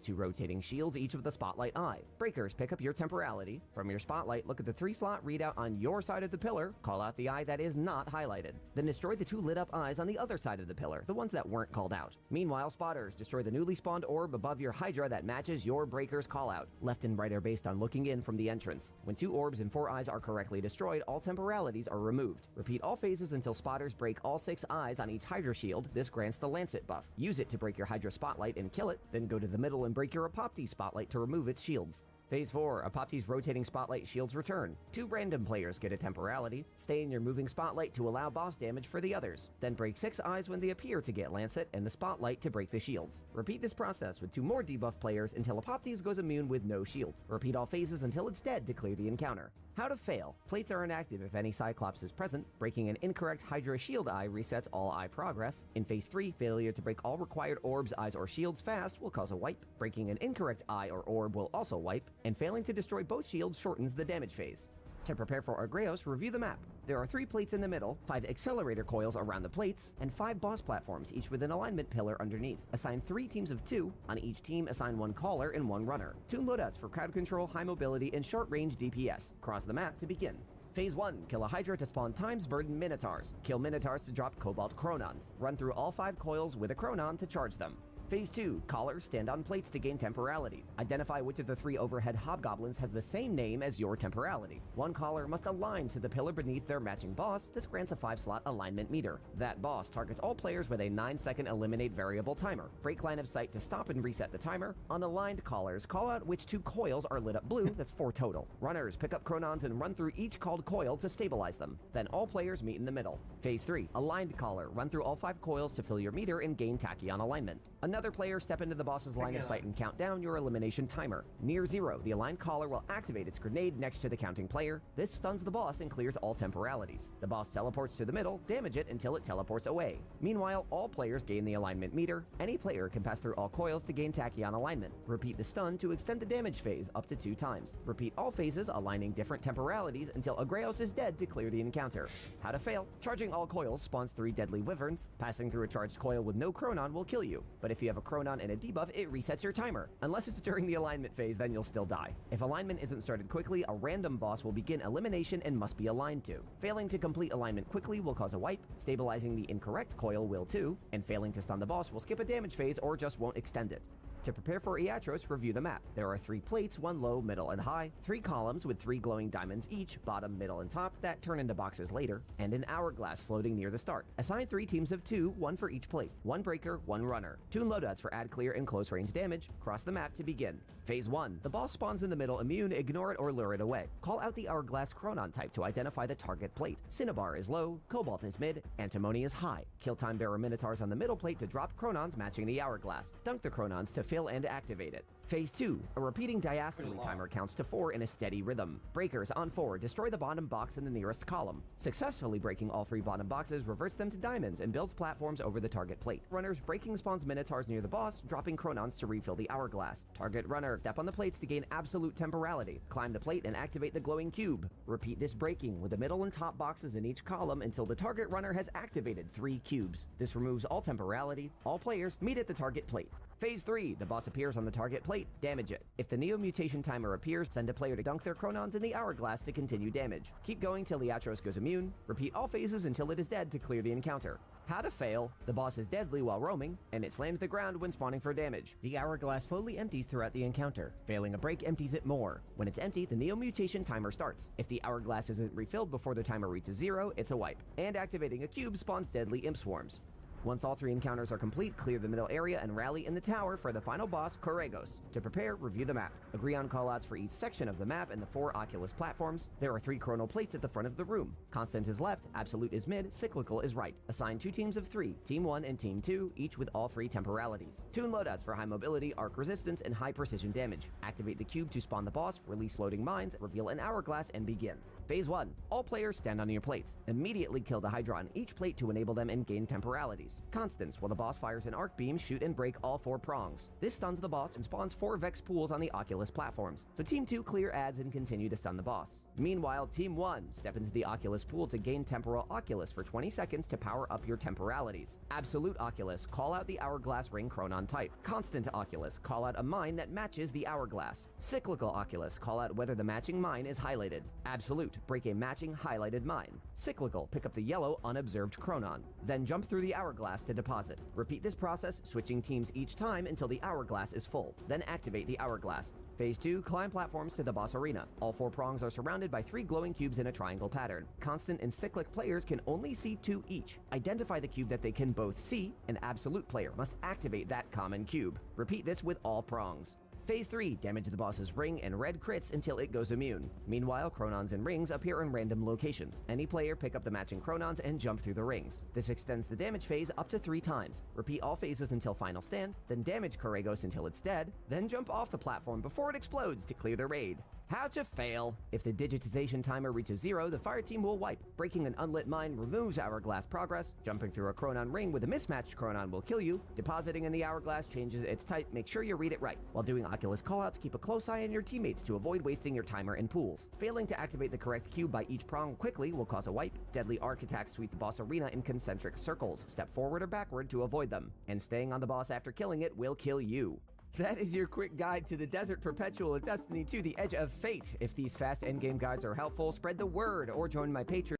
2 rotating shields, each with a spotlight eye. Breakers, pick up your temporality. From your spotlight, look at the 3-slot readout on your side of the pillar, call out the eye that is not highlighted. Then destroy the 2 lit up eyes on the other side of the pillar, the ones that weren't called out. Meanwhile, spotters, destroy the newly spawned orb above your Hydra that matches your Breaker's callout. Left and right are based on looking in from the entrance. When 2 orbs and 4 eyes are correctly destroyed, all temporalities are removed. Repeat all phases until spotters break all 6 eyes on each Hydra shield. This grants the Lancet buff. Use it to break your Hydra spotlight and kill it, then go to the middle and break your Apopti spotlight to remove its shields. Phase 4, Apopti's rotating spotlight shields return. 2 random players get a temporality. Stay in your moving spotlight to allow boss damage for the others. Then break 6 eyes when they appear to get Lancet and the spotlight to break the shields. Repeat this process with 2 more debuff players until Apopti's goes immune with no shields. Repeat all phases until it's dead to clear the encounter. How to fail. Plates are inactive if any Cyclops is present. Breaking an incorrect Hydra shield eye resets all eye progress. In Phase 3, failure to break all required orbs, eyes, or shields fast will cause a wipe. Breaking an incorrect eye or orb will also wipe. And failing to destroy both shields shortens the damage phase. To prepare for Argreos, review the map. There are 3 plates in the middle, 5 accelerator coils around the plates, and 5 boss platforms, each with an alignment pillar underneath. Assign 3 teams of 2. On each team, assign 1 caller and 1 runner. Tune loadouts for crowd control, high mobility, and short-range DPS. Cross the map to begin. Phase 1, kill a Hydra to spawn Times Burden Minotaurs. Kill Minotaurs to drop Cobalt Chronons. Run through all 5 coils with a Chronon to charge them. Phase 2, callers stand on plates to gain temporality. Identify which of the 3 overhead hobgoblins has the same name as your temporality. 1 caller must align to the pillar beneath their matching boss. This grants a 5-slot alignment meter. That boss targets all players with a 9-second eliminate variable timer. Break line of sight to stop and reset the timer. Unaligned callers, call out which 2 coils are lit up blue. That's 4 total. Runners, pick up Chronons and run through each called coil to stabilize them. Then all players meet in the middle. Phase 3, aligned caller, run through all 5 coils to fill your meter and gain tachyon alignment. Another player step into the boss's line of sight and count down your elimination timer. Near 0, the aligned caller will activate its grenade next to the counting player. This stuns the boss and clears all temporalities. The boss teleports to the middle, damage it until it teleports away. Meanwhile, all players gain the alignment meter. Any player can pass through all coils to gain tachyon alignment. Repeat the stun to extend the damage phase up to 2 times. Repeat all phases aligning different temporalities until Agreos is dead to clear the encounter. How to fail. Charging all coils spawns 3 deadly wyverns. Passing through a charged coil with no Chronon will kill you. But if you have a Chronon and a debuff, it resets your timer. Unless it's during the alignment phase, then you'll still die. If alignment isn't started quickly, a random boss will begin elimination and must be aligned to. Failing to complete alignment quickly will cause a wipe, stabilizing the incorrect coil will too, and failing to stun the boss will skip a damage phase or just won't extend it. To prepare for Iatros, review the map. There are 3 plates, 1 low, middle, and high, 3 columns with 3 glowing diamonds each, bottom, middle, and top, that turn into boxes later, and an hourglass floating near the start. Assign 3 teams of 2, 1 for each plate, 1 breaker, 1 runner. Tune loadouts for add clear and close range damage. Cross the map to begin. Phase 1, the boss spawns in the middle immune, ignore it or lure it away. Call out the hourglass Chronon type to identify the target plate. Cinnabar is low, Cobalt is mid, Antimony is high. Kill Time Bearer Minotaurs on the middle plate to drop Chronons matching the hourglass. Dunk the Chronons to fill and activate it. Phase 2, a repeating diastole timer counts to 4 in a steady rhythm. Breakers on 4, destroy the bottom box in the nearest column. Successfully breaking all 3 bottom boxes reverts them to diamonds and builds platforms over the target plate. Runners breaking spawns Minotaurs near the boss, dropping Chronons to refill the hourglass. Target runner, step on the plates to gain absolute temporality. Climb the plate and activate the glowing cube. Repeat this breaking with the middle and top boxes in each column until the target runner has activated 3 cubes. This removes all temporality. All players meet at the target plate. Phase 3, the boss appears on the target plate, damage it. If the Neo Mutation timer appears, send a player to dunk their Chronons in the hourglass to continue damage. Keep going till Iatros goes immune. Repeat all phases until it is dead to clear the encounter. How to fail. The boss is deadly while roaming, and it slams the ground when spawning for damage. The hourglass slowly empties throughout the encounter. Failing a break empties it more. When it's empty, the Neo Mutation timer starts. If the hourglass isn't refilled before the timer reaches 0, it's a wipe. And activating a cube spawns deadly imp swarms. Once all 3 encounters are complete, clear the middle area and rally in the tower for the final boss, Corregos. To prepare, review the map. Agree on callouts for each section of the map and the 4 Oculus platforms. There are 3 chronal plates at the front of the room. Constant is left, Absolute is mid, Cyclical is right. Assign 2 teams of 3, Team 1 and Team 2, each with all 3 temporalities. Tune loadouts for high mobility, arc resistance, and high precision damage. Activate the cube to spawn the boss, release loading mines, reveal an hourglass, and begin. Phase 1. All players stand on your plates. Immediately kill the Hydra on each plate to enable them and gain temporalities. Constants, while the boss fires an arc beam, shoot and break all 4 prongs. This stuns the boss and spawns 4 Vex pools on the Oculus platforms. So Team 2 clear adds and continue to stun the boss. Meanwhile, Team 1 step into the Oculus pool to gain Temporal Oculus for 20 seconds to power up your temporalities. Absolute Oculus, call out the Hourglass Ring Chronon type. Constant Oculus, call out a mine that matches the Hourglass. Cyclical Oculus, call out whether the matching mine is highlighted. Absolute, break a matching highlighted mine. Cyclical, pick up the yellow unobserved Chronon. Then jump through the Hourglass to deposit. Repeat this process, switching teams each time until the Hourglass is full. Then activate the Hourglass. Phase 2, climb platforms to the boss arena. All 4 prongs are surrounded by 3 glowing cubes in a triangle pattern. Constant and cyclic players can only see 2 each. Identify the cube that they can both see. An absolute player must activate that common cube. Repeat this with all prongs. Phase 3, damage the boss's ring and red crits until it goes immune. Meanwhile, Chronons and rings appear in random locations. Any player pick up the matching Chronons and jump through the rings. This extends the damage phase up to 3 times. Repeat all phases until final stand, then damage Corregos until it's dead, then jump off the platform before it explodes to clear the raid. How to fail. If the digitization timer reaches 0, the fire team will wipe. Breaking an unlit mine removes Hourglass progress. Jumping through a Chronon ring with a mismatched Chronon will kill you. Depositing in the Hourglass changes its type. Make sure you read it right. While doing Oculus callouts, keep a close eye on your teammates to avoid wasting your timer in pools. Failing to activate the correct cube by each prong quickly will cause a wipe. Deadly arc attacks sweep the boss arena in concentric circles. Step forward or backward to avoid them. And staying on the boss after killing it will kill you. That is your quick guide to the Desert Perpetual of Destiny 2: The Edge of Fate. If these fast endgame guides are helpful, spread the word or join my Patreon.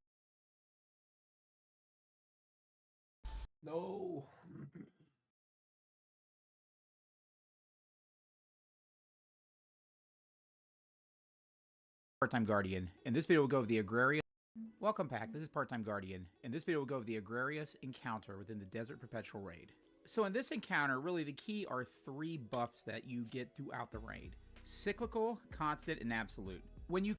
No. Part-Time Guardian. In this video, we'll go over the Agrarius. Welcome back. This is Part-Time Guardian. In this video, we'll go over the Agrarius encounter within the Desert Perpetual raid. So in this encounter, really the key are 3 buffs that you get throughout the raid: cyclical, constant, and absolute. When you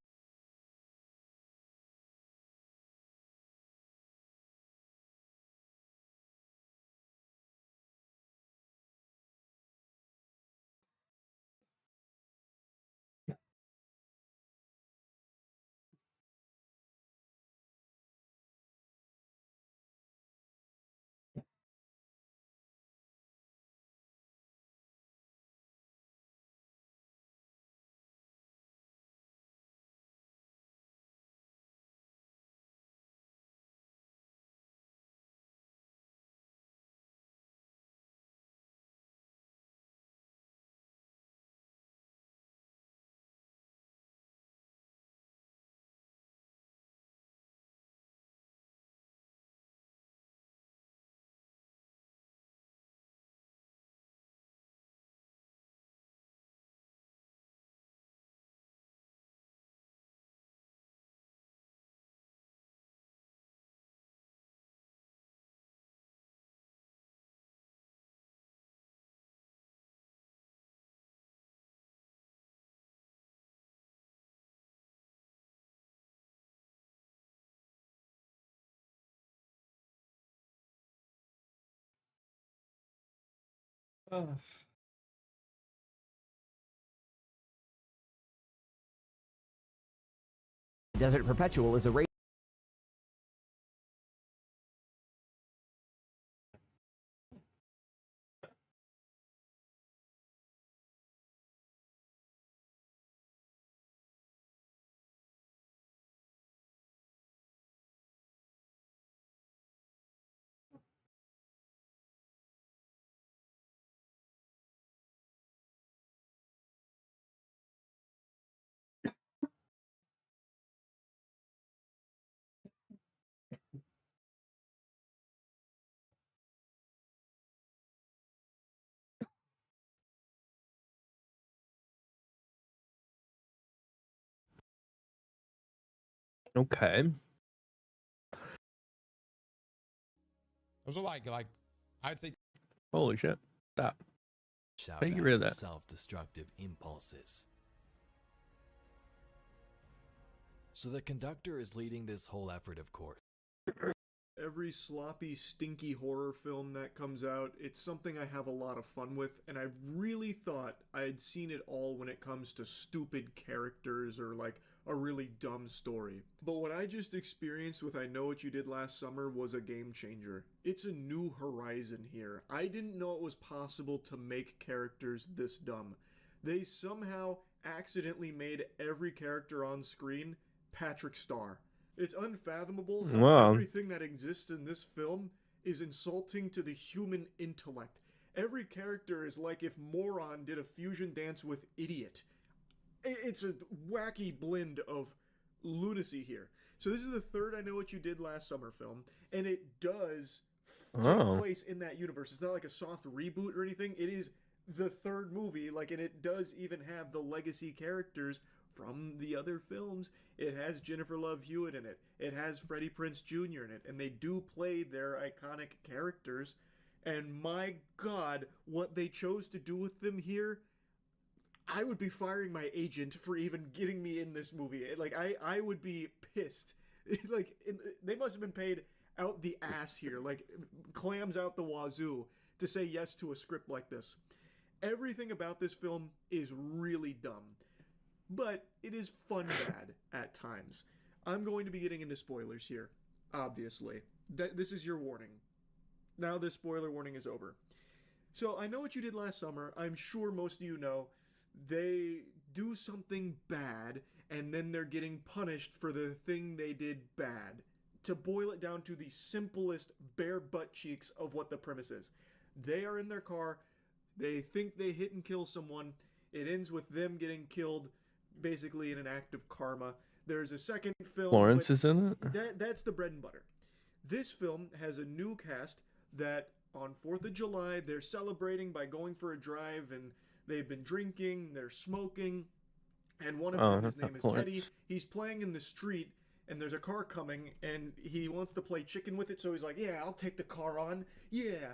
Desert Perpetual is a raid. Okay. Those are like I'd say. Holy shit. Stop. Shout How do you get out rid of to that? self-destructive impulses. So the conductor is leading this whole effort, of course. every sloppy, stinky horror film that comes out, it's something I have a lot of fun with, and I really thought I had seen it all when it comes to stupid characters or like a really dumb story. But what I just experienced with I Know What You Did Last Summer was a game changer. It's a new horizon here. I didn't know it was possible to make characters this dumb. They somehow accidentally made every character on screen Patrick Star. It's unfathomable how Wow. everything that exists in this film is insulting to the human intellect. Every character is like if Moron did a fusion dance with Idiot. It's a wacky blend of lunacy here. So this is the third I Know What You Did Last Summer film, and it does take place in that universe. It's not like a soft reboot or anything. It is the third movie, like, and it does even have the legacy characters from the other films. It has Jennifer Love Hewitt in it. It has Freddie Prinze Jr. in it, and they do play their iconic characters. And my God, what they chose to do with them here, I would be firing my agent for even getting me in this movie. Like, I would be pissed. Like, they must have been paid out the ass here, like clams out the wazoo, to say yes to a script like this. Everything about this film is really dumb, but it is fun bad at times. I'm going to be getting into spoilers here, obviously. This is your warning. Now this spoiler warning is over. So I Know What You Did Last Summer. I'm sure most of you know they do something bad, and then they're getting punished for the thing they did bad. To boil it down to the simplest bare butt cheeks of what the premise is. They are in their car. They think they hit and kill someone. It ends with them getting killed, basically in an act of karma. There's a second film. Florence is in it? That's the bread and butter. This film has a new cast that on 4th of July, they're celebrating by going for a drive, and they've been drinking, they're smoking, and one of them, his name is Teddy. He's playing in the street, and there's a car coming, and he wants to play chicken with it, so he's like, yeah, I'll take the car on. Yeah,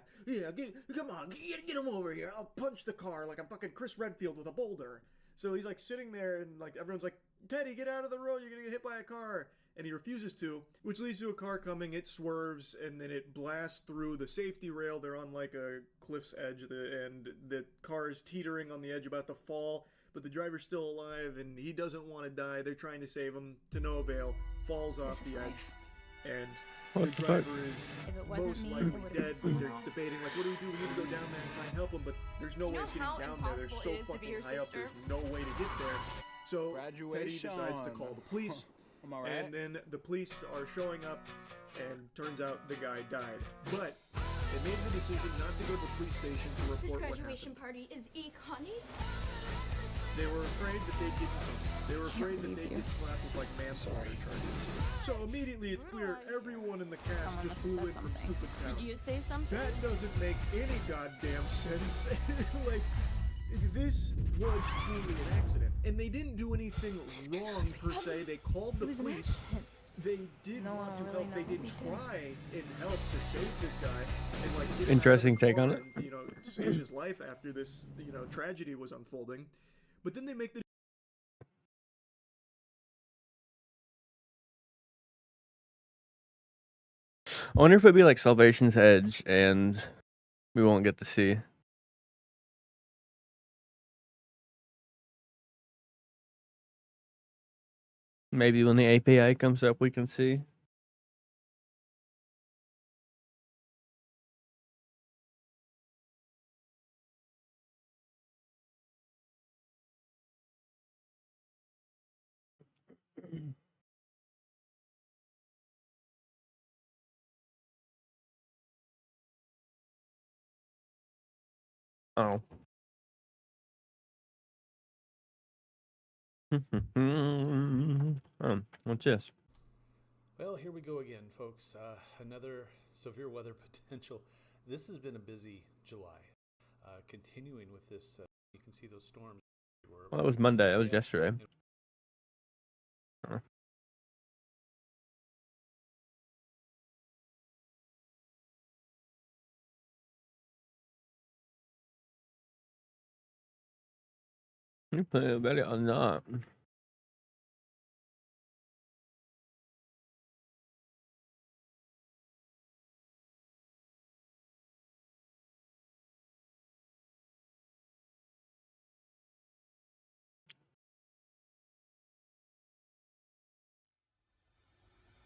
come on, get him over here. I'll punch the car like I'm fucking Chris Redfield with a boulder. So he's like sitting there, and like everyone's like, Teddy, get out of the road, you're gonna get hit by a car. And he refuses to, which leads to a car coming. It swerves, and then it blasts through the safety rail. They're on like a cliff's edge, and the car is teetering on the edge, about to fall, but the driver's still alive, and he doesn't want to die. They're trying to save him, to no avail. Falls off the edge, and the driver is most likely dead, but they're debating, like, what do? We need to go down there and try and help him, but there's no way of getting down there. They're so fucking high up, there's no way to get there. So Teddy decides to call the police. And then the police are showing up, and turns out the guy died. But they made the decision not to go to the police station to report what happened. This graduation party is Connie? They were afraid that they'd get They were afraid that they'd get slapped with like manslaughter charges. So immediately it's clear everyone in the cast just flew in from Stupid Town. Did you say something? That doesn't make any goddamn sense. Like, this was truly an accident, and they didn't do anything wrong per se. They called the police. They did want to help. They did try and help to save this guy and like get him Interesting out of the take on car it. and, you know, save his life after this, you know, tragedy was unfolding. But then they make the I wonder if it'd be like Salvation's Edge and we won't get to see. Maybe when the API comes up, we can see. Oh. What's this? Well, here we go again, folks. Another severe weather potential. This has been a busy July. Continuing with this, you can see those storms. Well, that was Monday. That was yesterday. Huh. You play it better or not?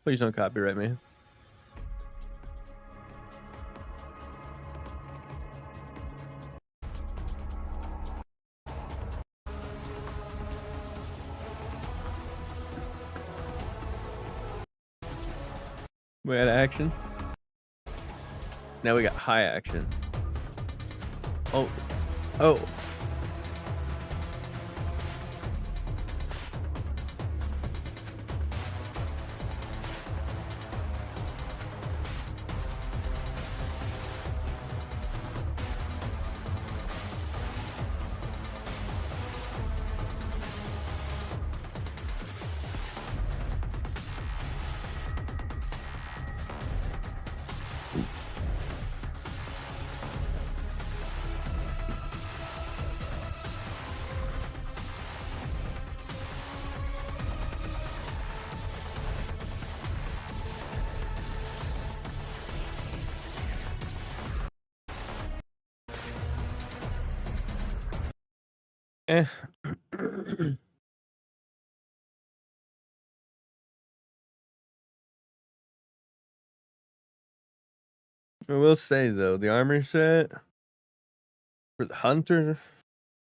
Please don't copyright me. We had action. Now we got high action. Oh. Oh. Eh. I will say though, the armor set for the hunter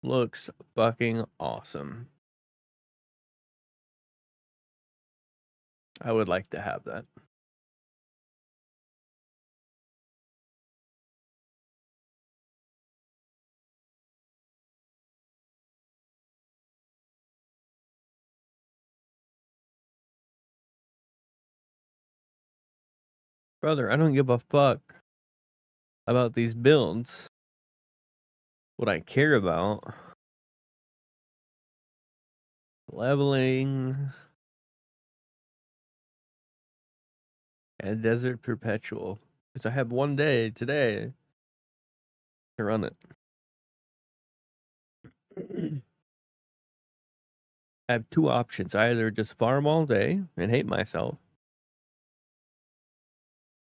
looks fucking awesome. I would like to have that. Brother, I don't give a fuck about these builds. What I care about, leveling and Desert Perpetual. Because I have one day today to run it. I have two options. I either just farm all day and hate myself,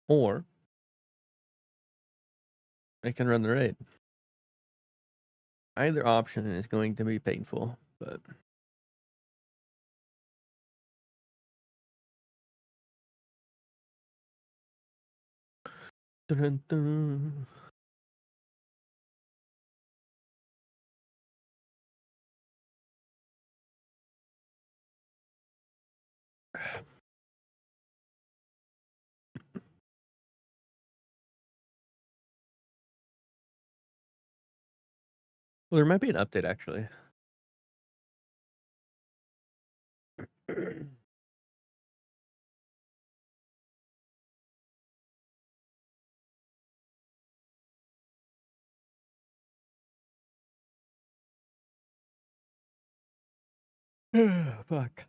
or I can run the raid. Either option is going to be painful, but dun, dun. Well, there might be an update actually. Fuck.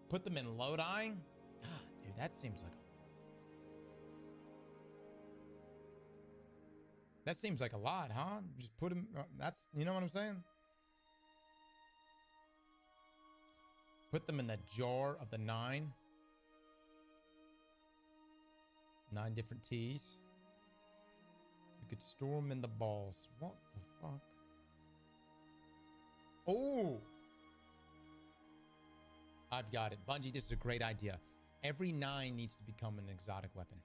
Put them in Lodi? Dude, that seems like a lot, huh? Just put them. That's, you know what I'm saying? Put them in the jar of the 9. 9 different teas. You could store them in the balls. What the fuck? Oh! I've got it. Bungie, this is a great idea. Every 9 needs to become an exotic weapon.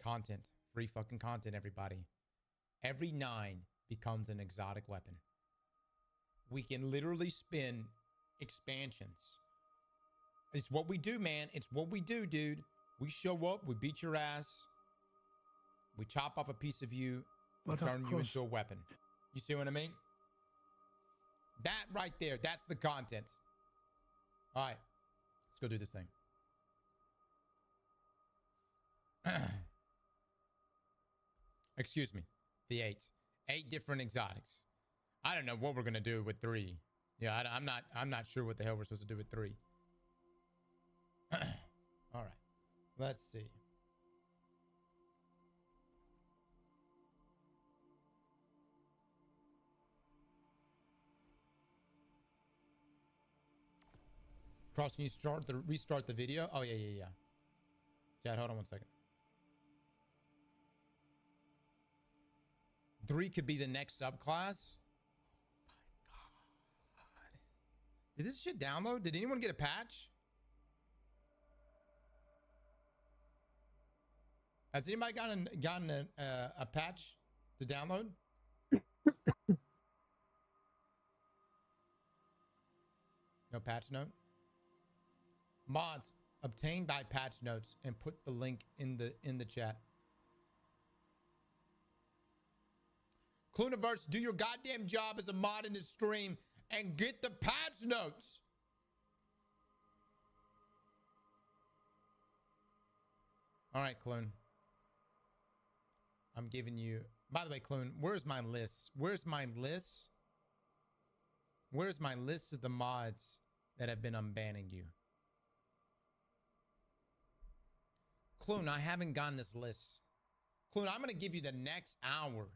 Content. Free fucking content, everybody. Every 9 becomes an exotic weapon. We can literally spin expansions. It's what we do, man. It's what we do, dude. We show up, we beat your ass, we chop off a piece of you, and turn you into a weapon. You see what I mean? That right there, that's the content. All right, let's go do this thing. Excuse me, the 8. 8 different exotics. I don't know what we're gonna do with 3. Yeah, I'm not sure what the hell we're supposed to do with 3. All right, let's see. Cross, can you restart the video? Oh yeah. Chad, hold on 1 second. 3 could be the next subclass. Oh my god. Did this shit download? Did anyone get a patch? Has anybody gotten a patch to download? No patch note? Mods, obtain by patch notes and put the link in the chat. Cluniverse, do your goddamn job as a mod in this stream and get the patch notes. All right, Clune. I'm giving you... By the way, Clune, where's my list? Where's my list? Where's my list of the mods that have been unbanning you? Clune, I haven't gotten this list. Clune, I'm going to give you the next hour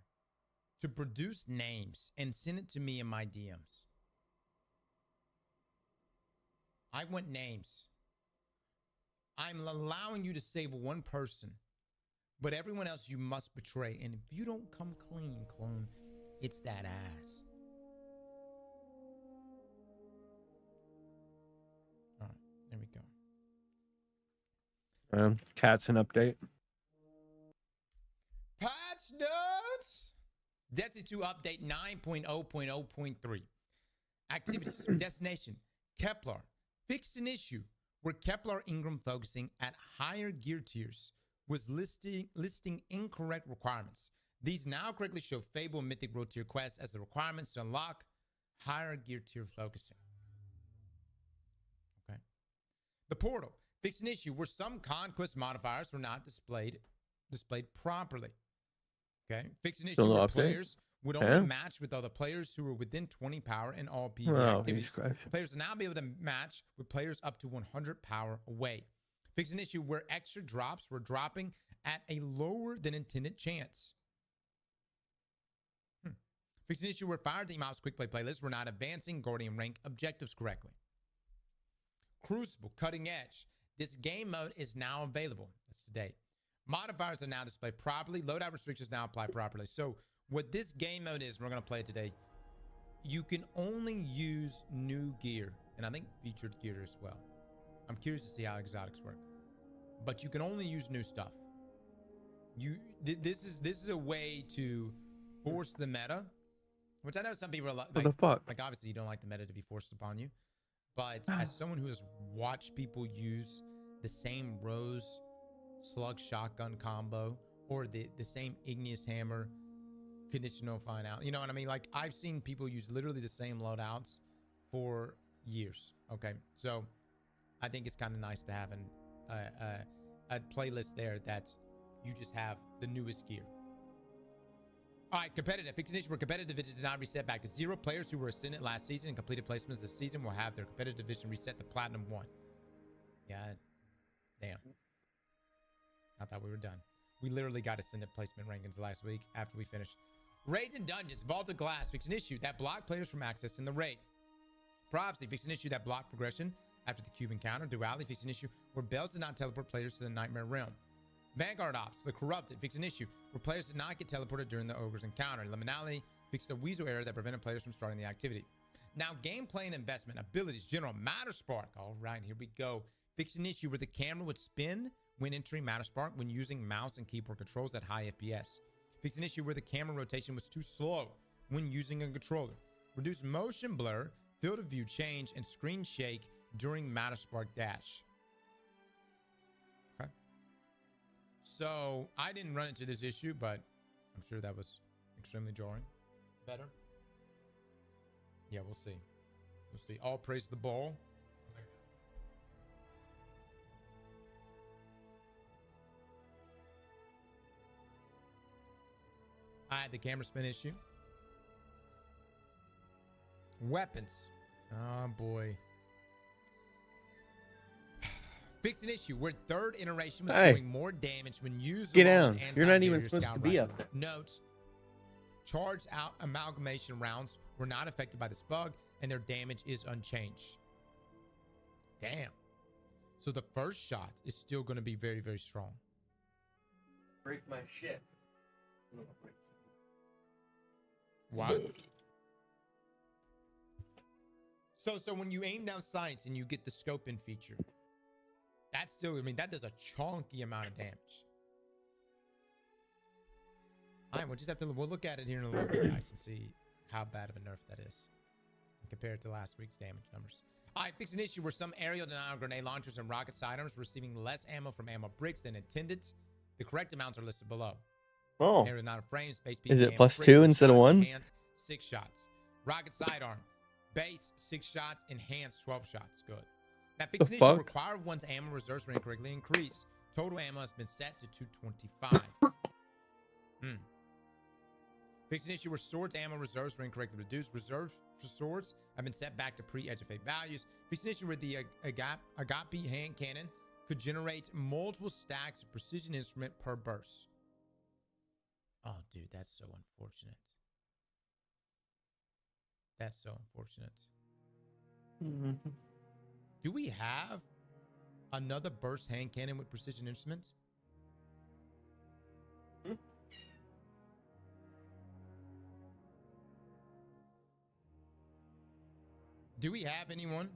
to produce names and send it to me in my DMs. I want names. I'm allowing you to save one person, but everyone else you must betray. And if you don't come clean, Clone, it's that ass. All right, there we go. Cat's an update. Patch notes. Destiny 2 update 9.0.0.3. Activities. Destination. Kepler. Fixed an issue where Kepler Ingram focusing at higher gear tiers was listing incorrect requirements. These now correctly show Fable and Mythic World tier quests as the requirements to unlock higher gear tier focusing. Okay. The portal. Fixed an issue where some conquest modifiers were not displayed properly. Okay. Fixed an issue where players would only match with other players who were within 20 power in all PvP activities. Players will now be able to match with players up to 100 power away. Fixed an issue where extra drops were dropping at a lower than intended chance. Fixed an issue where Fire Team House quick play playlists were not advancing Guardian rank objectives correctly. Crucible Cutting Edge. This game mode is now available. That's today. Modifiers are now displayed properly. Loadout restrictions now apply properly. So what this game mode is, we're going to play it today. You can only use new gear, and I think featured gear as well. I'm curious to see how exotics work, but you can only use new stuff. This is a way to force the meta, which I know some people are like. What the fuck? Like obviously you don't like the meta to be forced upon you, but as someone who has watched people use the same Rose Slug Shotgun combo or the same Igneous Hammer conditional find out, you know what I mean? Like I've seen people use literally the same loadouts for years. Okay, so I think it's kind of nice to have a playlist there that you just have the newest gear. All right, competitive. Fixed an issue where competitive division did not reset back to 0. Players who were ascendant last season and completed placements this season will have their competitive division reset to Platinum 1. Yeah, damn. I thought we were done. We literally got ascendant placement rankings last week after we finished. Raids and dungeons. Vaulted Glass. Fixed an issue that blocked players from accessing the raid. Prophecy. Fixed an issue that blocked progression after the cube encounter. Duality. Fixed an issue where bells did not teleport players to the Nightmare Realm. Vanguard Ops. The Corrupted. Fixed an issue where players did not get teleported during the Ogre's encounter. Liminality. Fixed a Weasel error that prevented players from starting the activity. Now, gameplay and investment. Abilities. General Matter Spark. All right, here we go. Fixed an issue where the camera would spin when entering Matter Spark when using mouse and keyboard controls at high FPS. Fixed an issue where the camera rotation was too slow when using a controller. Reduce motion blur, field of view change, and screen shake during Matter Spark dash. Okay. So I didn't run into this issue, but I'm sure that was extremely jarring. Better? Yeah, we'll see. We'll see. All praise to the ball. I had the camera spin issue. Weapons. Oh, boy. Fix an issue where third iteration was Hey. doing more damage when used Get along down. with You're not even anti-barrier supposed scout to be rifle. up there. Note, charged out amalgamation rounds were not affected by this bug, and their damage is unchanged. Damn. So the first shot is still going to be very, very strong. Break my shit. What? So when you aim down sights and you get the scoping feature, that's still, I mean, that does a chunky amount of damage. All right, we'll just have to, we'll look at it here in a little bit, guys, and see how bad of a nerf that is compared to last week's damage numbers. All right, fix an issue where some aerial denial grenade launchers and rocket sidearms receiving less ammo from ammo bricks than intended. The correct amounts are listed below. Oh. Aerial denial frames, base Is it ammo plus bricks, 2 6 instead of shots, 1? enhanced, 6 shots. Rocket sidearm, base 6 shots, enhanced 12 shots. Good. Now, fix an issue fuck? require one's ammo reserves when incorrectly increased. Total ammo has been set to 225. Fix an issue where swords ammo reserves were incorrectly reduced. Reserves for swords have been set back to pre-edge-of-fate values. Fix an issue where the Agape hand cannon could generate multiple stacks of precision instrument per burst. Oh, dude, that's so unfortunate. That's so unfortunate. Do we have another burst hand cannon with precision instruments? Do we have anyone?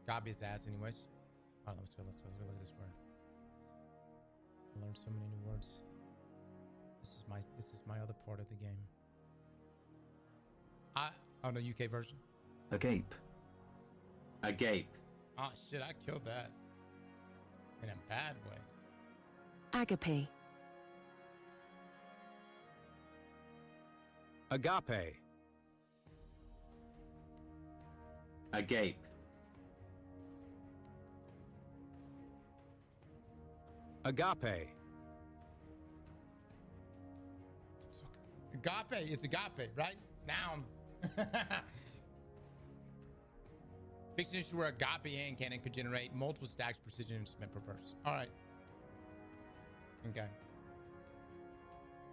Got his ass anyways. All right, let's go look at this word. I learned so many new words. This is my other part of the game. Oh no, UK version. Agape. Agape. Oh shit, I killed that. In a bad way. Agape. Agape. Agape. Agape. Agape is agape, right? It's noun. Fix an issue where agape hand cannon could generate multiple stacks of precision instrument per burst. All right. Okay.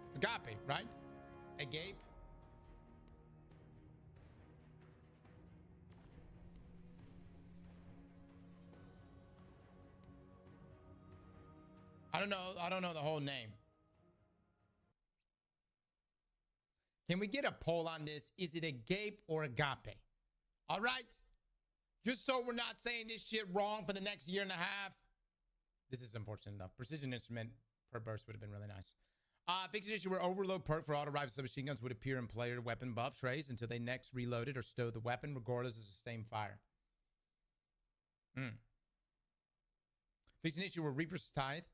It's agape, right? Agape. I don't know the whole name. Can we get a poll on this? Is it agape or agape? All right. Just so we're not saying this shit wrong for the next year and a half. This is unfortunate enough. Precision instrument per burst would have been really nice. Fix an issue where overload perk for auto rifle submachine guns would appear in player weapon buff trays until they next reloaded or stowed the weapon, regardless of sustained fire. Fix an issue where Reaper's Tithe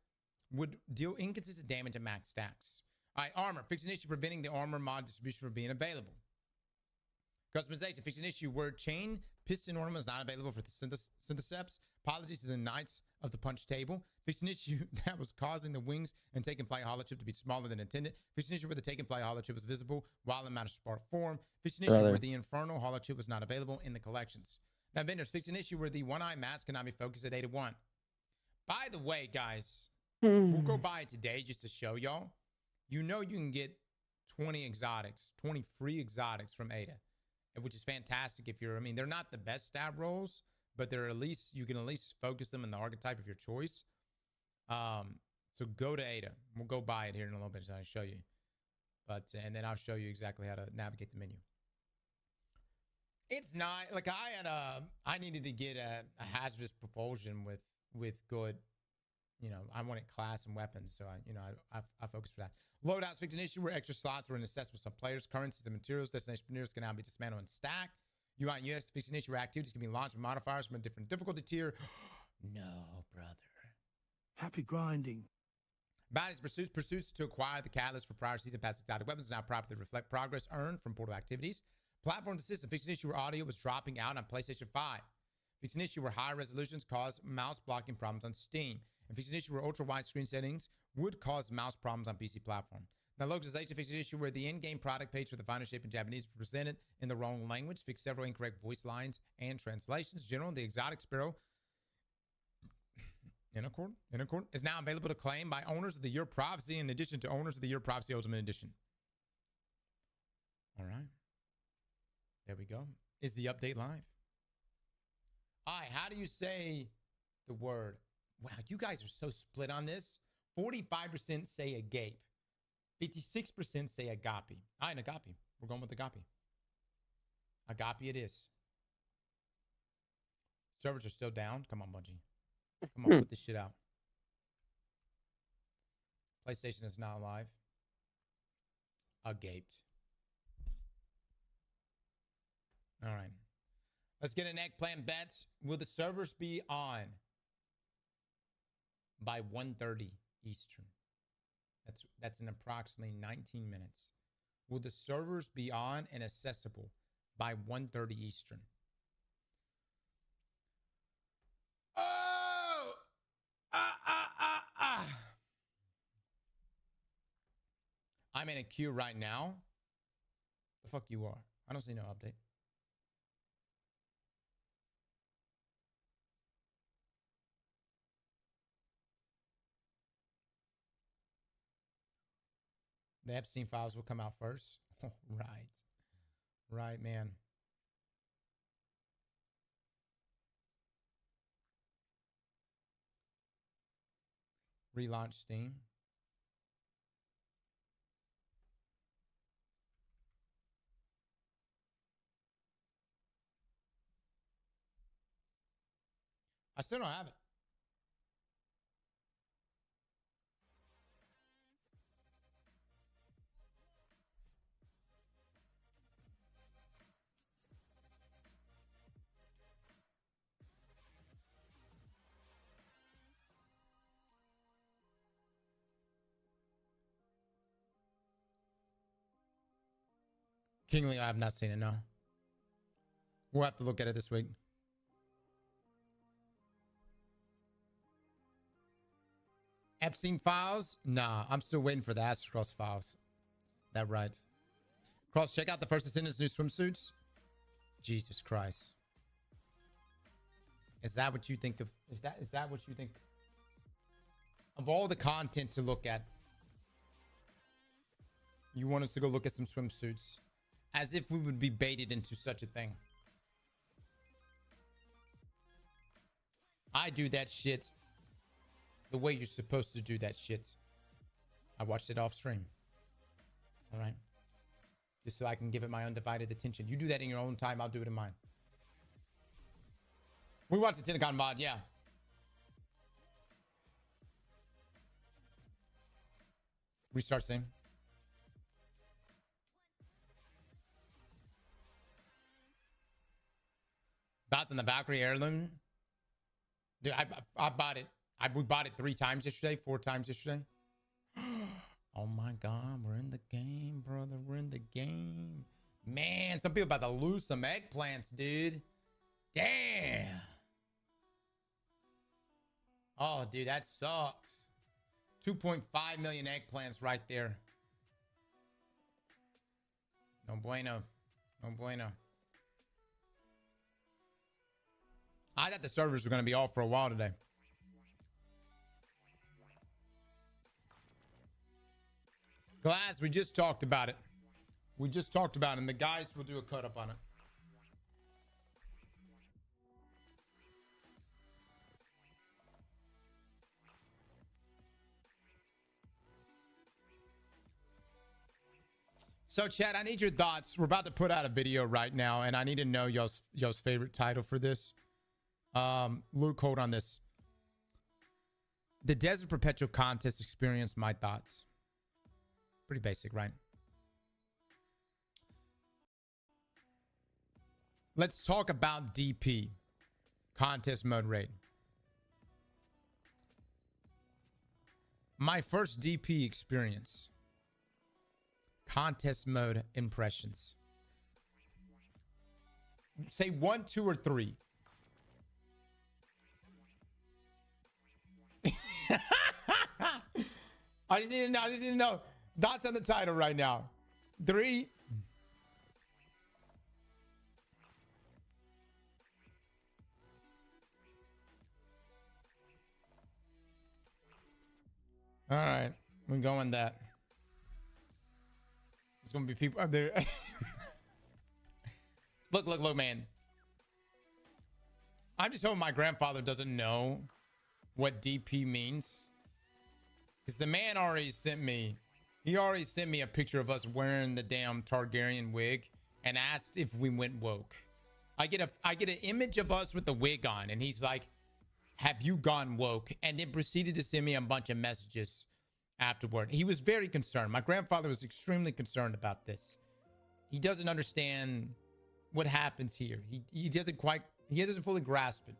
would deal inconsistent damage at max stacks. All right, armor. Fix an issue preventing the armor mod distribution from being available. Customization. Fix an issue where chain piston ornament is not available for the Syntheceps. Apologies to the Knights of the Punch Table. Fix an issue that was causing the wings and Taken Flight holo chip to be smaller than intended. Fix an issue where the Taken Flight holo chip was visible while in Matter Spark form. Fix an issue where the Infernal holo chip was not available in the collections. Now, vendors, fix an issue where the one-eye mask cannot be focused at 8 to 1. By the way, guys, we'll go by it today just to show y'all. You know you can get 20 exotics, 20 free exotics from Ada, which is fantastic if you're, I mean, they're not the best stat rolls, but they're at least, you can at least focus them in the archetype of your choice. So go to Ada. We'll go by it here in a little bit so I'll show you. But, and then I'll show you exactly how to navigate the menu. It's not, like I needed to get a hazardous propulsion with good, you know, I wanted class and weapons, so I focused for that. Loadouts fix an issue where extra slots were inaccessible to some players. Currencies and materials destination materials can now be dismantled and stacked. UI and US fix an issue where activities can be launched with modifiers from a different difficulty tier. No, brother. Happy grinding. Bounties, pursuits to acquire the catalyst for prior season pass exotic weapons now properly reflect progress earned from portal activities. Platform assistant fixed an issue where audio was dropping out on PlayStation 5. Fixed an issue where high resolutions caused mouse blocking problems on Steam. And fixed an issue where ultra wide screen settings would cause mouse problems on PC platform. Now, localization fixed an issue where the in-game product page for the final shape in Japanese was presented in the wrong language. Fixed several incorrect voice lines and translations. General, the exotic sparrow Unicorn is now available to claim by owners of the Year Prophecy in addition to owners of the Year Prophecy Ultimate Edition. All right. There we go. Is the update live? All right. How do you say the word? Wow, you guys are so split on this. 45% say agape. 56% say agape. All right, agape. We're going with agape. Agape it is. Servers are still down. Come on, Bungie. Come on, put this shit out. PlayStation is now live. Agaped. All right. Let's get an eggplant bets. Will the servers be on by 1:30 Eastern? That's in approximately 19 minutes. Will the servers be on and accessible by 1:30 Eastern? I'm in a queue right now. The fuck you are? I don't see no update. The Epstein files will come out first. Oh, right. Right, man. Relaunch Steam. I still don't have it. Kingly, I have not seen it, no. We'll have to look at it this week. Epstein files? Nah, I'm still waiting for the Astrocross files. That right. Cross, check out the first attendance new swimsuits. Jesus Christ. Is that what you think of? Is that what you think? Of all the content to look at, you want us to go look at some swimsuits. As if we would be baited into such a thing. I do that shit the way you're supposed to do that shit. I watched it off stream. All right. Just so I can give it my undivided attention. You do that in your own time. I'll do it in mine. We watched the Tentacon mod. Yeah. Restart stream. Thoughts on the Valkyrie heirloom? Dude, I bought it. We bought it 3 times yesterday, 4 times yesterday. Oh my God, we're in the game, brother. We're in the game. Man, some people about to lose some eggplants, dude. Damn. Oh, dude, that sucks. 2.5 million eggplants right there. No bueno. No bueno. I thought the servers were going to be off for a while today. Glass, we just talked about it. We just talked about it, and the guys will do a cut up on it. So, Chad, I need your thoughts. We're about to put out a video right now, and I need to know y'all's favorite title for this. Luke, hold on this. The Desert Perpetual Contest experience, my thoughts. Pretty basic, right? Let's talk about DP. Contest mode raid. My first DP experience. Contest mode impressions. Say 1, 2, or 3. I just need to know. That's on the title right now. 3. All right, we're going that. There's gonna be people out there. Look, man. I'm just hoping my grandfather doesn't know what DP means, because the man already sent me. He already sent me a picture of us wearing the damn Targaryen wig and asked if we went woke. I get an image of us with the wig on, and he's like, "Have you gone woke?" And then proceeded to send me a bunch of messages afterward. He was very concerned. My grandfather was extremely concerned about this. He doesn't understand what happens here. He doesn't fully grasp it.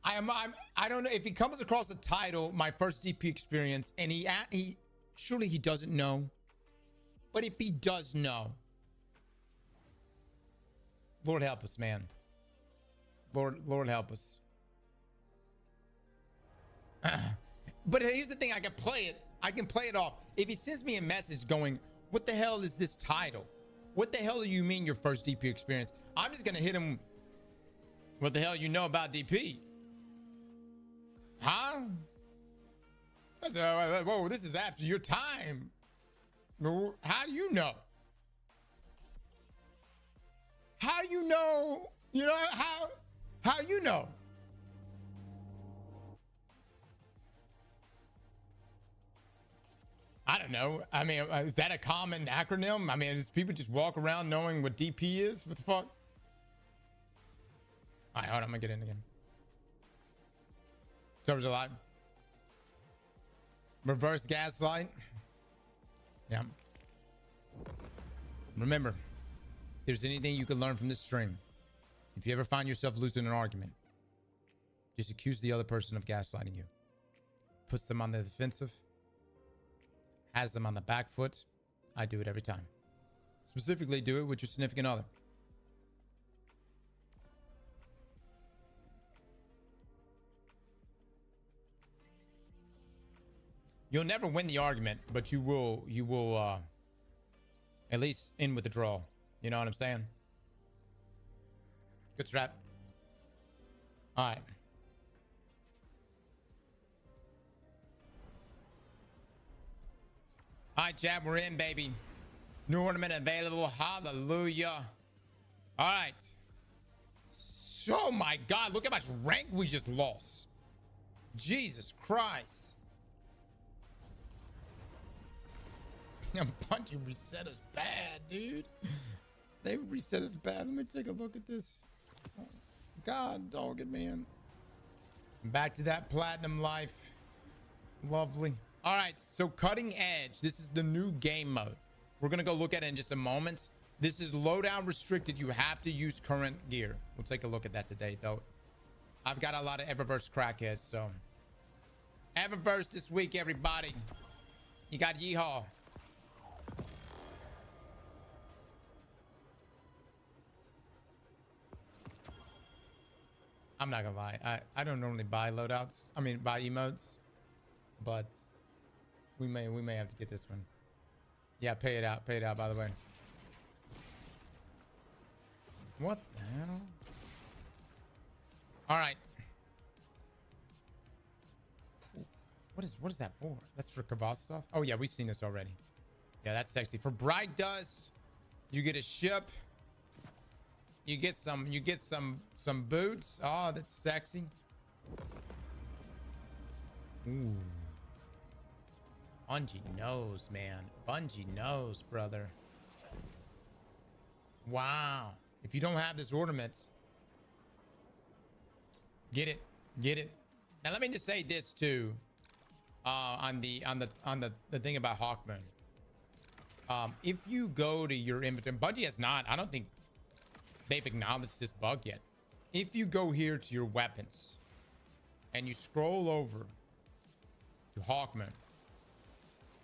I don't know if he comes across the title, my first DP experience, and he surely he doesn't know. But if he does know, Lord help us, man. Lord help us. But here's the thing, I can play it off. If he sends me a message going, "What the hell is this title? What the hell do you mean your first DP experience?" I'm just gonna hit him, "What the hell you know about DP? Huh? Whoa, this is after your time. How do you know? How you know? You know how you know?" I don't know. I mean, is that a common acronym? I mean, does people just walk around knowing what DP is? What the fuck? All right, hold on. I'm gonna get in again. Servers alive. Reverse gaslight. Yeah. Remember, if there's anything you can learn from this stream, if you ever find yourself losing an argument, just accuse the other person of gaslighting you. Puts them on the defensive. Has them on the back foot. I do it every time. Specifically, do it with your significant other. You'll never win the argument, but you will at least end with a draw. You know what I'm saying? Good strat. All right. All right, chat, we're in, baby. New ornament available. Hallelujah. All right. So, my God, look how much rank we just lost. Jesus Christ. Bungie reset us bad, dude. They reset us bad. Let me take a look at this. God, dog it, man. Back to that platinum life. Lovely. All right, so Cutting Edge. This is the new game mode. We're going to go look at it in just a moment. This is loadout restricted. You have to use current gear. We'll take a look at that today, though. I've got a lot of Eververse crackheads, so. Eververse this week, everybody. You got Yeehaw. I'm not gonna lie. I don't normally buy loadouts. I mean, buy emotes, but we may have to get this one. Yeah, pay it out, by the way. What the hell? All right. What is that for? That's for Kavaz stuff. Oh yeah, we've seen this already. Yeah, that's sexy. For Bright Dust, you get a ship. You get some boots. Oh, that's sexy. Ooh. Bungie knows, man. Bungie knows, brother. Wow. If you don't have this ornament, get it. Get it. Now let me just say this too. On the thing about Hawkmoon. If you go to your inventory, Bungie has not, I don't think they've acknowledged this bug yet. If you go here to your weapons and you scroll over to Hawkman.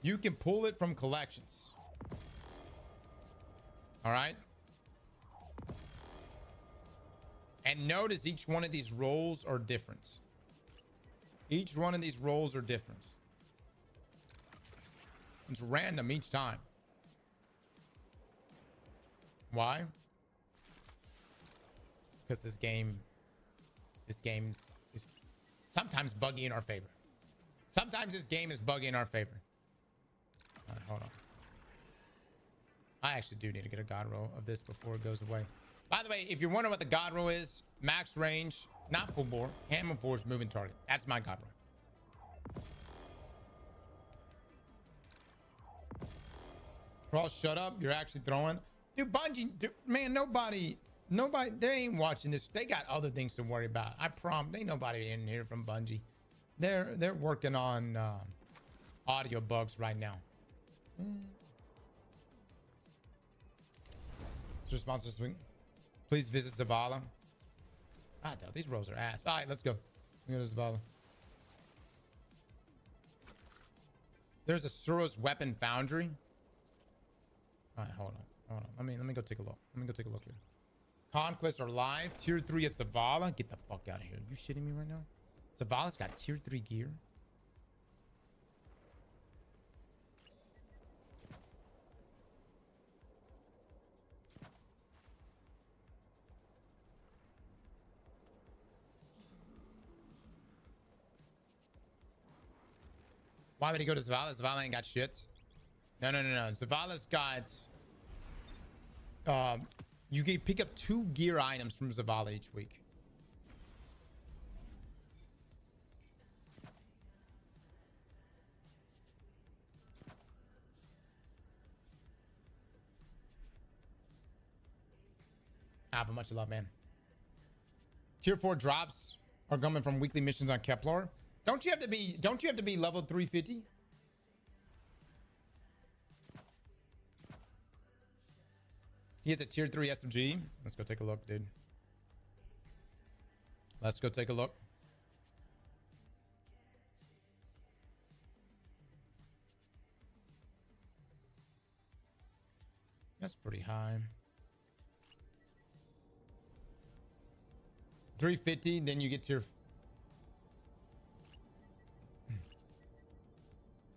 You can pull it from collections. All right. And notice each one of these rolls are different. Each one of these rolls are different. It's random each time. Why? Because this game's is sometimes buggy in our favor. Sometimes this game is buggy in our favor. All right, hold on. I actually do need to get a god roll of this before it goes away. By the way, if you're wondering what the god roll is, max range, not full bore, hammer force, moving target. That's my god roll. Cross, shut up. You're actually throwing. Dude, Bungie, man, nobody, they ain't watching this. They got other things to worry about. I promise. Ain't nobody in here from Bungie. They're working on audio bugs right now. Response this week. Please visit Zavala. Ah, no, these rolls are ass. All right, let's go. We go to Zavala. There's a Suros weapon foundry. All right, hold on. Let me go take a look. Let me go take a look here. Conquest are live. Tier 3 at Zavala. Get the fuck out of here. You shitting me right now? Zavala's got tier 3 gear. Why would he go to Zavala? Zavala ain't got shit. No. Zavala's got... you can pick up 2 gear items from Zavala each week. Alpha, much love, man. Tier 4 drops are coming from weekly missions on Kepler. Don't you have to be level 350? He has a tier 3 SMG. Let's go take a look, dude. Let's go take a look. That's pretty high. 350, then you get tier...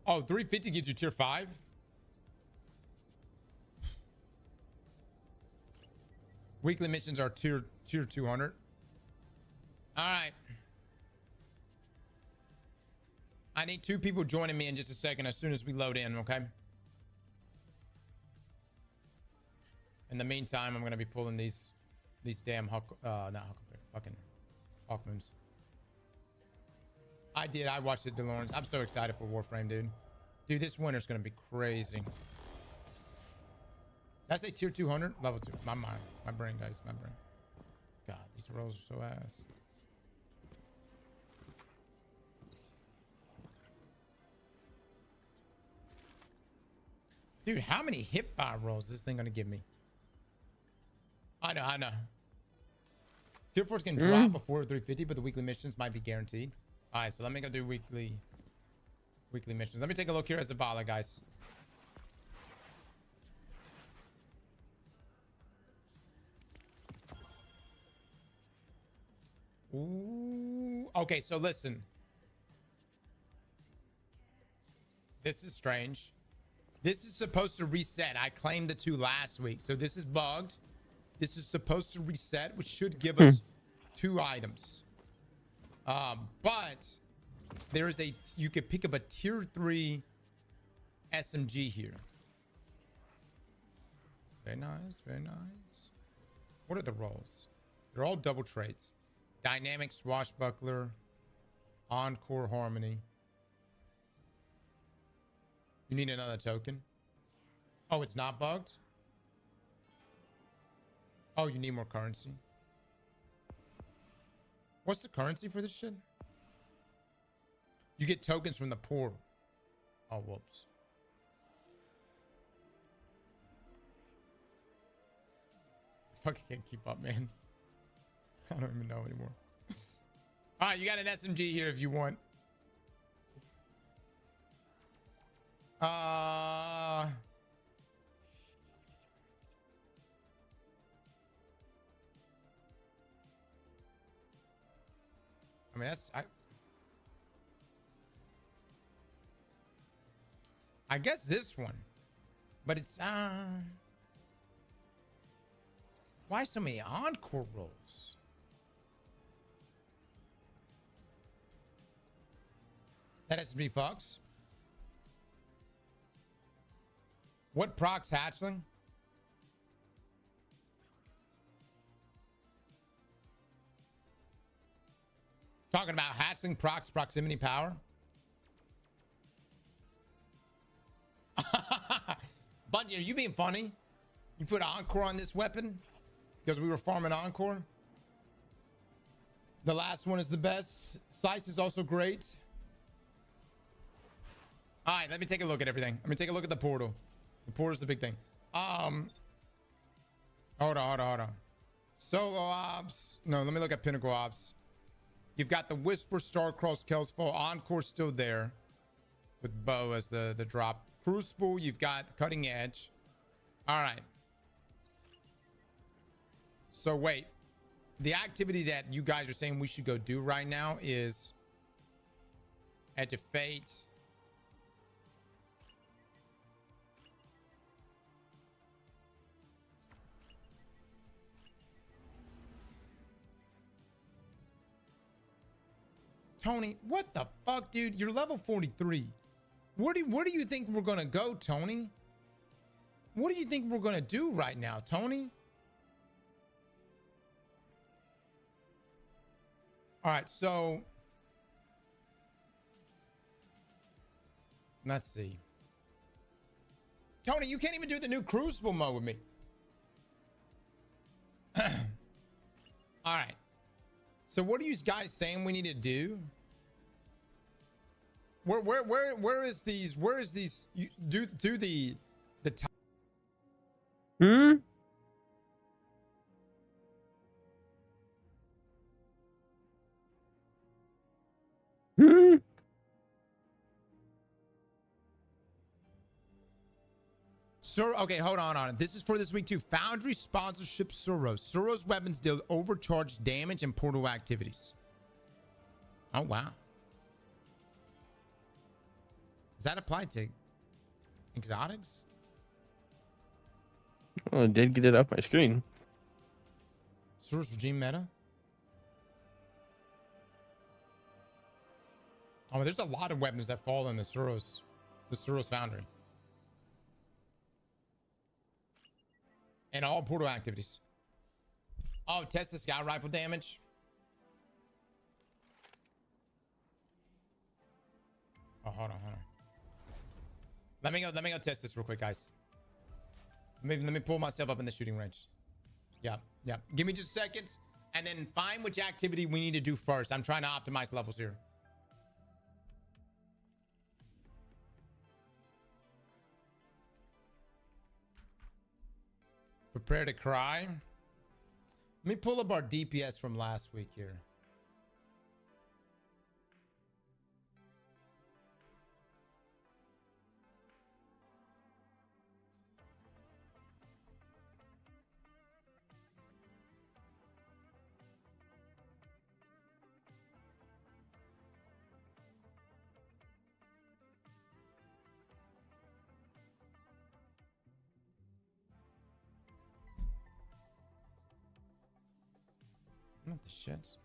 Oh, 350 gets you tier 5? Weekly missions are tier 200. All right. I need 2 people joining me in just a second as soon as we load in, okay? In the meantime, I'm going to be pulling these damn fucking Hawkmoons. I watched it, DeLawrence. I'm so excited for Warframe, dude. Dude, this winter's going to be crazy. That's a tier 200 level 2. My mind, my brain, guys, my brain. God, these rolls are so ass. Dude, how many hip fire rolls is this thing gonna give me? I know. Tier 4's gonna drop before 350, but the weekly missions might be guaranteed. All right, so let me go do weekly missions. Let me take a look here at Zavala, guys. Ooh. Okay, so listen. This is strange. This is supposed to reset. I claimed the 2 last week, so this is bugged. This is supposed to reset, which should give us 2 items. But there is you could pick up a tier 3 SMG here. Very nice, very nice. What are the rolls? They're all double traits. Dynamic Swashbuckler, Encore Harmony. You need another token. Oh, it's not bugged? Oh, you need more currency. What's the currency for this shit? You get tokens from the portal. Oh, whoops. I fucking can't keep up, man. I don't even know anymore. All right, you got an SMG here if you want. I mean, I guess this one, but it's why so many encore rolls? That has to be Fox. What procs hatchling? Talking about hatchling procs proximity power. Bungie, are you being funny? You put encore on this weapon because we were farming encore. The last one is the best. Slice is also great. All right, let me take a look at everything. Let me take a look at the portal. The portal's the big thing. Hold on. Solo ops. No, let me look at pinnacle ops. You've got the Whisper, Starcross, Kelsfall, Encore still there with bow as the drop. Crucible, you've got Cutting Edge. All right. So wait, the activity that you guys are saying we should go do right now is Edge of Fate. Tony, what the fuck, dude? You're level 43. Where do you think we're gonna go, Tony? What do you think we're gonna do right now, Tony? All right, so let's see. Tony, you can't even do the new Crucible mode with me. All right. So what are you guys saying we need to do? Where is these? You do the top. Hmm. Hmm. Sir, okay, hold on. This is for this week too. Foundry sponsorship Suros. Suros weapons deal overcharged damage and portal activities. Oh wow. Does that apply to exotics? Well, I did get it up my screen. Suros regime meta. Oh, there's a lot of weapons that fall in the Suros Foundry. And all portal activities. Oh, test the scout rifle damage. Oh, hold on. Let me go test this real quick, guys. Let me pull myself up in the shooting range. Yeah. Give me just a second, and then find which activity we need to do first. I'm trying to optimize levels here. Prepare to cry. Let me pull up our DPS from last week here. Not the shits.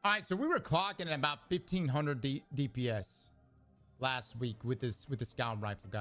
All right, so we were clocking at about 1500 DPS last week with the scout rifle, guys.